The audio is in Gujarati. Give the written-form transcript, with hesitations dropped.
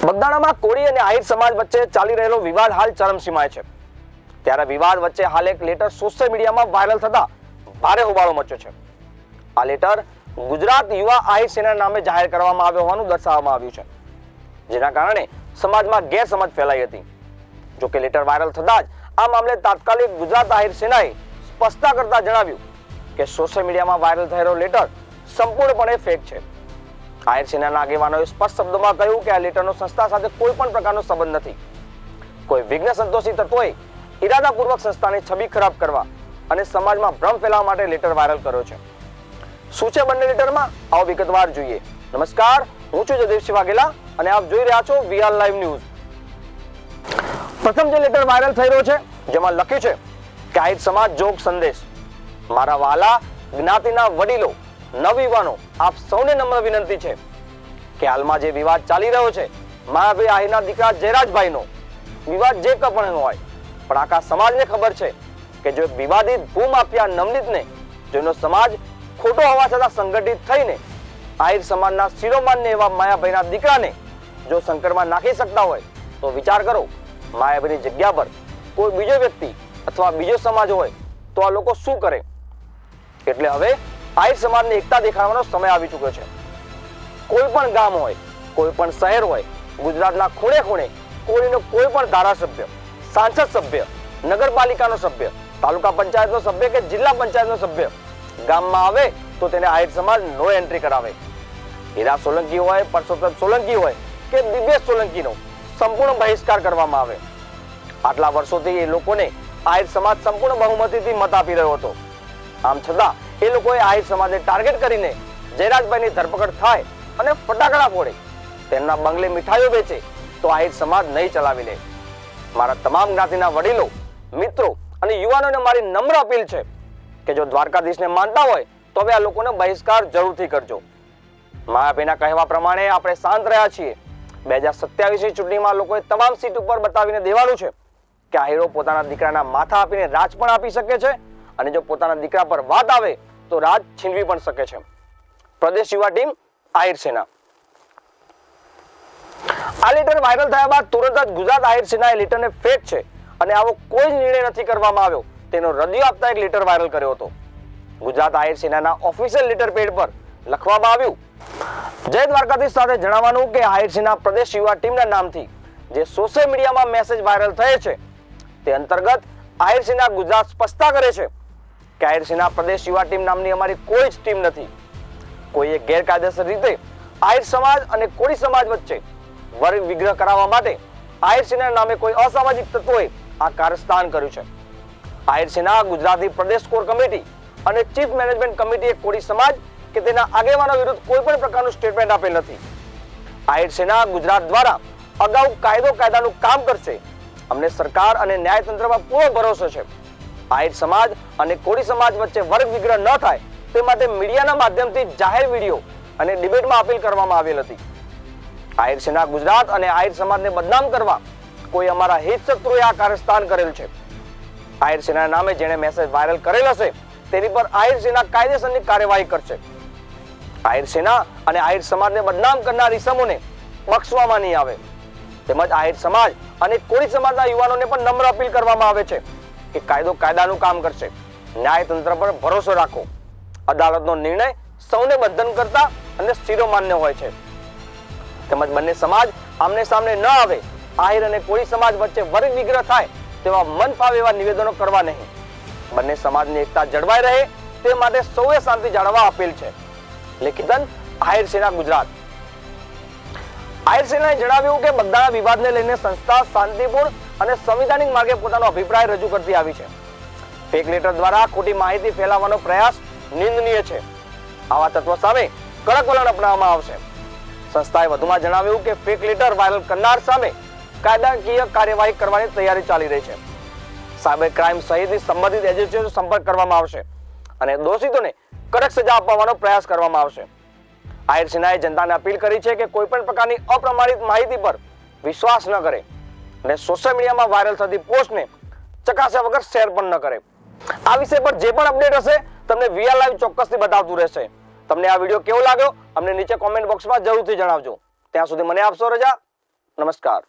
બગદાણામાં કોળી અને આહિર સમાજ વચ્ચે ચાલી રહેલો વિવાદ હાલ ચરમસીમાએ છે. ત્યારે વિવાદ વચ્ચે હાલ એક લેટર સોશિયલ મીડિયામાં વાયરલ થતા ભારે હોબાળો મચ્યો છે. આ લેટર ગુજરાત યુવા આહિર સેના નામે જાહેર કરવામાં આવ્યો હોવાનું દર્શાવવામાં આવ્યું છે, જેના કારણે સમાજમાં ગેરસમજ ફેલાઈ હતી. જો કે લેટર વાયરલ થતા જ આ મામલે તાત્કાલિક ગુજરાત આહિર સેનાએ સ્પષ્ટતા કરતા જણાવ્યું કે સોશિયલ મીડિયામાં વાયરલ થયેલો લેટર સંપૂર્ણપણે ફેક છે. આહિર સેનાના આગેવાનોએ સ્પષ્ટ શબ્દોમાં કહ્યું કે આ લેટરનો સંસ્થા સાથે કોઈ પણ પ્રકારનો સંબંધ નથી. કોઈ વિઘ્ન સંતોષી તત્વોએ ઇરાદાપૂર્વક સંસ્થાની છબી ખરાબ કરવા અને સમાજમાં ભ્રમ ફેલાવવા માટે લેટર વાયરલ કર્યો છે. શું છે બંને લેટરમાં, આવો વિગતવાર જોઈએ. નમસ્કાર, હું છું જયદેવ વાઘેલા અને આપ જોઈ રહ્યા છો વીઆર લાઈવ ન્યૂઝ. પ્રથમ જે લેટર વાયરલ થઈ રહ્યો છે, જેમાં લખ્યું છે કે આહિર સમાજ જોગ સંદેશ. મારા વાલા જ્ઞાતિના વડીલો, નવયુવાનો, આપ સૌને નમ્ર વિનંતી છે કે હાલમાં જે વિવાદ ચાલી રહ્યો છે, માયાભાઈ આહિરના દીકરા જયરાજભાઈનો વિવાદ જે પણ હોય, પણ આખા સમાજને ખબર છે કે જો વિવાદિત ભૂમાફિયા નવનીતને, જેનો સમાજ ખોટો હોવા છતાં સંગઠિત થઈને આહિર સમાજના શિરોમાનને એવા માયાભાઈના દીકરાને જો સંકટમાં નાખી શકતા હોય તો વિચાર કરો, માયાભાઈની જગ્યા પર કોઈ બીજો વ્યક્તિ અથવા બીજો સમાજ હોય તો આ લોકો શું કરે? એટલે હવે આહિર સમાજને એકતા દેખાડવાનો સમય આવી ચૂક્યો છે. કોઈ પણ ગામ હોય, કોઈ પણ શહેર હોય, ગુજરાતના ખૂણે ખૂણે કોઈનો કોઈ પણ ધારાસભ્ય, સાંસદ સભ્ય, નગરપાલિકાનો સભ્ય, તાલુકા પંચાયતનો સભ્ય કે જિલ્લા પંચાયતનો સભ્ય ગામમાં આવે તો તેને આહિર સમાજ નો એન્ટ્રી કરાવે. હીરા સોલંકી હોય, પરસોત્તમ સોલંકી હોય કે દિવ્યેશ સોલંકીનો સંપૂર્ણ બહિષ્કાર કરવામાં આવે. આટલા વર્ષોથી એ લોકોને આહિર સમાજ સંપૂર્ણ બહુમતીથી મત આપી રહ્યો હતો. આમ છતાં એ લોકોએ આહિર સમાજને ટાર્ગેટ કરીને જયરાજભાઈની ધરપકડ થાય અને ફટાકડા ફોડે, તેમના બંગલે મીઠાઈઓ વેચે તો આહિર સમાજ નહીં ચલાવી લે. મારા તમામ જ્ઞાતિના વડીલો, મિત્રો અને યુવાનોને મારી નમ્ર અપીલ છે કે જો દ્વારકાધીશને માનતા હોય તો હવે આ લોકોને બહિષ્કાર જરૂરથી કરજો. માયાભાઈના કહેવા પ્રમાણે આપણે શાંત રહ્યા છીએ. 2027ની ચૂંટણીમાં લોકોએ તમામ સીટ ઉપર બતાવીને દેવાનું છે કે આહિરો પોતાના દીકરાના માથા આપીને રાજ પણ આપી શકે છે અને જો પોતાના દીકરા પર વાત આવે તો રાજ છીનવી પણ શકે છે. પ્રદેશ યુવા ટીમ આહિર સેના. આ લેટર વાયરલ થયા બાદ તુરંત જ ગુજરાત આહિર સેનાએ લેટરને ફેક છે અને આવો કોઈ જ નિર્ણય નથી કરવામાં આવ્યો તેનો રદિયો આપતા એક લેટર વાયરલ કર્યો હતો. ગુજરાત આહિર સેનાના ઓફિશિયલ લેટર પેડ પર લખવામાં આવ્યું, જય દ્વારકાધીશ સાથે જણાવવાનું કે આહિર સેના પ્રદેશ યુવા ટીમના નામથી જે સોશિયલ મીડિયામાં મેસેજ વાયરલ થયો છે તે અંતર્ગત આહિર સેના ગુજરાત સ્પષ્ટતા કરે છે કે આહિર સેના પ્રદેશ યુવા ટીમ નામની અમારી કોઈ જ ટીમ નથી. કોઈએ ગેરકાયદેસર રીતે આહિર સમાજ અને કોળી સમાજ વચ્ચે વર્ગ વિગ્રહ કરાવવા માટે આહિર સેના નામે કોઈ અસામાજિક તત્વોએ આ કારસ્તાન કર્યું છે. આહિર સેના ગુજરાતની પ્રદેશ કોર કમિટી અને ચીફ મેનેજમેન્ટ કમિટીએ કોળી સમાજ કે તેના આગેવાનો વિરુદ્ધ કોઈ પણ પ્રકારનું સ્ટેટમેન્ટ આપેલ નથી. આહિર સેના ગુજરાત દ્વારા અગાઉ કાયદાનું કામ કરશે. અમને સરકાર અને ન્યાયતંત્રમાં પૂરો ભરોસો છે. આહિર સમાજ અને કોળી સમાજ વચ્ચે વર્ગ વિગ્રહ ન થાય તે માટે મીડિયાના માધ્યમથી જાહેર વિડીયો અને ડિબેટમાં અપીલ કરવામાં આવેલ હતી. આહિર સેના ગુજરાત અને આહિર સમાજને બદનામ કરવા કોઈ અમારા હિત શત્રુએ આ કારસ્તાન કરેલ છે. આહિર સેના નામે જેણે મેસેજ વાયરલ કરેલ હશે તેની પર આહિર સેના કાયદેસરની કાર્યવાહી કરશે. આહિર સેના અને આહિર સમાજને બદનામ કરનાર ઇસમોને બક્ષવામાં નહીં આવે. તેમજ આહિર સમાજ અને કોળી સમાજના યુવાનોને પણ નમ્ર અપીલ કરવામાં આવે છે કે કાયદાનું કામ કરશે. ન્યાયતંત્ર પર ભરોસો રાખો. અદાલતનો નિર્ણય સૌને બંધન કરતા અને શિરોમાન્ય હોય છે. તેમજ બંને સમાજ આમને સામને ન આવે, આહિર અને કોળી સમાજ વચ્ચે વર્ગ વિગ્રહ થાય તેવા મન ફાવે એવા નિવેદનો કરવા નહીં. બંને સમાજની એકતા જળવાઈ રહે તે માટે સૌએ શાંતિ જાળવવા અપીલ છે. લેખિતન આહિર સેના ગુજરાત. આહિર સેનાએ જણાવ્યું કે બગદાણા વિવાદને લઈને સંસ્થા શાંતિપૂર્ણ અને સંવિધાનિક માર્ગે પોતાનો અભિપ્રાય રજૂ કરતી આવી છે. ફેક લેટર દ્વારા ખોટી માહિતી ફેલાવવાનો પ્રયાસ નિંદનીય છે. આવા તત્વો સામે કડક વલણ અપનાવવામાં આવશે. સંસ્થાએ વધુમાં જણાવ્યું કે ફેક લેટર વાયરલ કરનાર સામે કાયદાકીય કાર્યવાહી કરવાની તૈયારી ચાલી રહી છે. સાયબર ક્રાઇમ સહિતની સંબંધિત એજન્સીઓનો સંપર્ક કરવામાં આવશે અને દોષિતોને કડક સજા આપવાનો પ્રયાસ કરવામાં આવશે. આહિર સેનાએ જનતાને અપીલ કરી છે કે કોઈ પણ પ્રકારની અપ્રમાણિત માહિતી પર વિશ્વાસ ન કરે અને સોશિયલ મીડિયામાં વાયરલ થતી પોસ્ટને ચકાસ્યા વગર શેર પણ ન કરે. આ વિષય પર જે પણ અપડેટ હશે તમને વીઆર લાઈવ ચોક્કસથી બતાવતું રહેશે. તમને આ વિડીયો કેવો લાગ્યો અમને નીચે કોમેન્ટ બોક્સમાં જરૂરથી જણાવજો. ત્યાં સુધી મને આપશો રજા. નમસ્કાર.